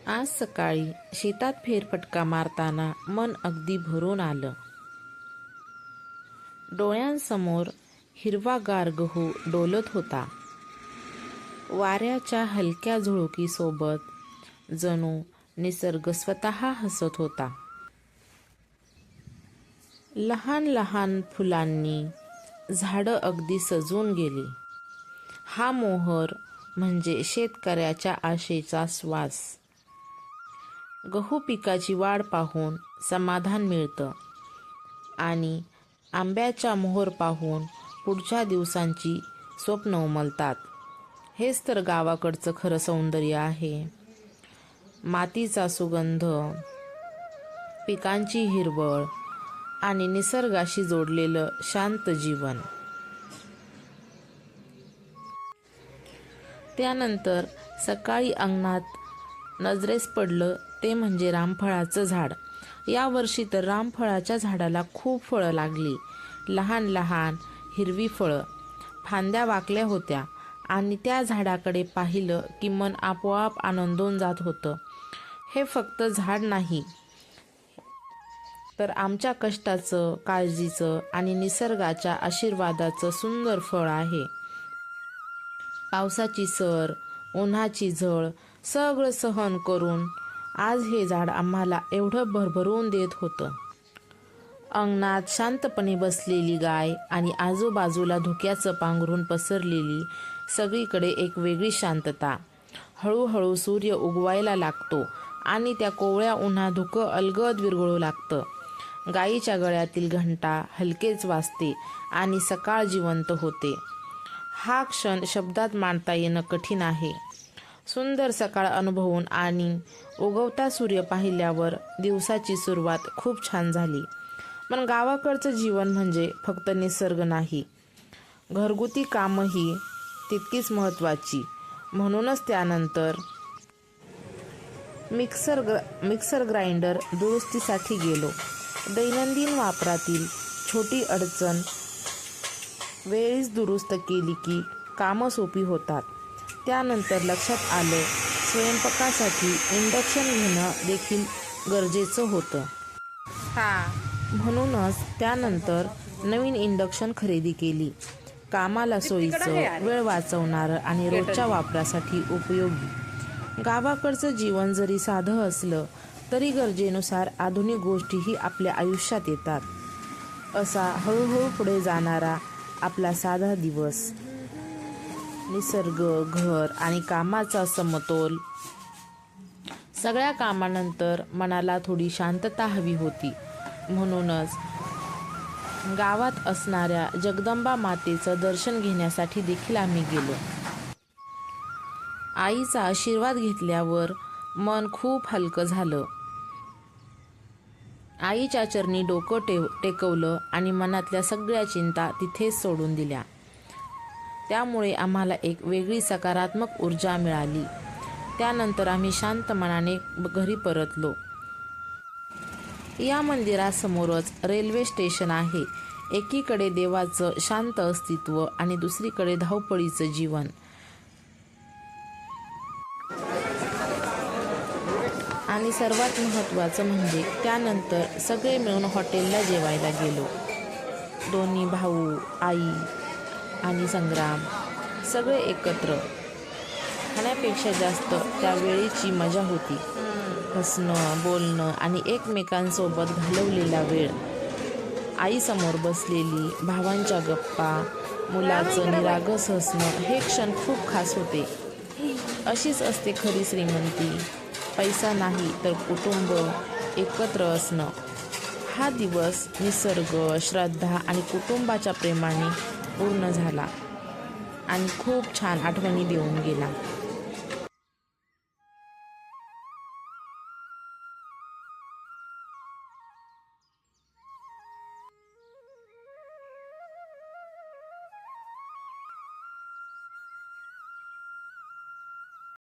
आज सकाळी शेतात फेरफटका मारताना मन अगदी भरून आलं. डोळ्यांसमोर हिरवागार गहू डोलत होता. वाऱ्याच्या हलक्या झुळुकीसोबत जणू निसर्ग स्वतः हसत होता. लहान लहान फुलांनी झाडं अगदी सजून गेली. हा मोहर म्हणजे शेतकऱ्याच्या आशेचा श्वास. गहू पिकाची वाढ पाहून समाधान मिळतं आणि आंब्याच्या मोहर पाहून पुढच्या दिवसांची स्वप्न उमलतात. हेच तर गावाकडचं खरं सौंदर्य आहे. मातीचा सुगंध, पिकांची हिरवळ आणि निसर्गाशी जोडलेलं शांत जीवन. त्यानंतर सकाळी अंगणात नजरेस पडलं ते म्हणजे रामफळाचं झाड. यावर्षी तर रामफळाच्या झाडाला खूप फळं लागली. लहान लहान हिरवी फळं. फांद्या वाकल्या होत्या आणि त्या झाडाकडे पाहिलं की मन आपोआप आनंदून जात होतं. हे फक्त झाड नाही, तर आमच्या कष्टाचं, काळजीचं आणि निसर्गाच्या आशीर्वादाचं सुंदर फळ आहे. पावसाची सर, उन्हाची झळ सगळं सहन करून आज हे झाड आम्हाला एवढं भरभरून देत होतं. अंगणात शांतपणे बसलेली गाय आणि आजूबाजूला धुक्याचं पांघरून पसरलेली सगळीकडे एक वेगळी शांतता. हळूहळू सूर्य उगवायला लागतो आणि त्या कोवळ्या उन्हात धुकं अलगद विरघळू लागतं. गायीच्या गळ्यातील घंटा हलकेच वाजते आणि सकाळ जिवंत होते. हा क्षण शब्दात मांडता येणं कठीण आहे. सुंदर सकाळ अनुभवून आणि उगवता सूर्य पाहिल्यावर दिवसाची सुरुवात खूप छान झाली. पण गावाकडचं जीवन म्हणजे फक्त निसर्ग नाही, घरगुती कामंही तितकीच महत्त्वाची. म्हणूनच त्यानंतर मिक्सर ग्राइंडर दुरुस्तीसाठी गेलो. दैनंदिन वापरातील छोटी अडचण वेळीच दुरुस्त केली की कामं सोपी होतात. त्यानंतर लक्षात आलं, स्वयंपाकासाठी इंडक्शन घेणं देखील गरजेचं होतं. म्हणूनच त्यानंतर नवीन इंडक्शन खरेदी केली. कामाला सोयीचं, वेळ वाचवणारं आणि रोजच्या वापरासाठी उपयोगी. गावाकडचं जीवन जरी साधं असलं तरी गरजेनुसार आधुनिक गोष्टीही आपल्या आयुष्यात येतात. असा हळूहळू पुढे जाणारा आपला साधा दिवस. निसर्ग, घर आणि कामाचा समतोल. सगळ्या कामानंतर मनाला थोडी शांतता हवी होती. म्हणूनच गावात असणाऱ्या जगदंबा मातेचं दर्शन घेण्यासाठी देखील आम्ही गेलो. आईचा आशीर्वाद घेतल्यावर मन खूप हलकं झालं. आईच्या चरणी डोकं टेकवलं आणि मनातल्या सगळ्या चिंता तिथेच सोडून दिल्या. त्यामुळे आम्हाला एक वेगळी सकारात्मक ऊर्जा मिळाली. त्यानंतर आम्ही शांत मनाने घरी परतलो. या मंदिरासमोरच रेल्वे स्टेशन आहे. एकीकडे देवाचं शांत अस्तित्व आणि दुसरीकडे धावपळीचं जीवन. आणि सर्वात महत्त्वाचं म्हणजे त्यानंतर सगळे मिळून हॉटेलला जेवायला गेलो. दोन्ही भाऊ, आई आणि संग्राम सगळे एकत्र. खाण्यापेक्षा जास्त त्या वेळेची मजा होती. हसणं, बोलणं आणि एकमेकांसोबत घालवलेला वेळ. आईसमोर बसलेली, भावांच्या गप्पा, मुलाचं निरागस हसणं हे क्षण खूप खास होते. अशीच असते खरी श्रीमंती. पैसा नाही तर कुटुंब एकत्र असणं. हा दिवस निसर्ग, श्रद्धा आणि कुटुंबाच्या प्रेमाने पूर्ण झाला आणि खूप छान आठवणी देऊन गेला.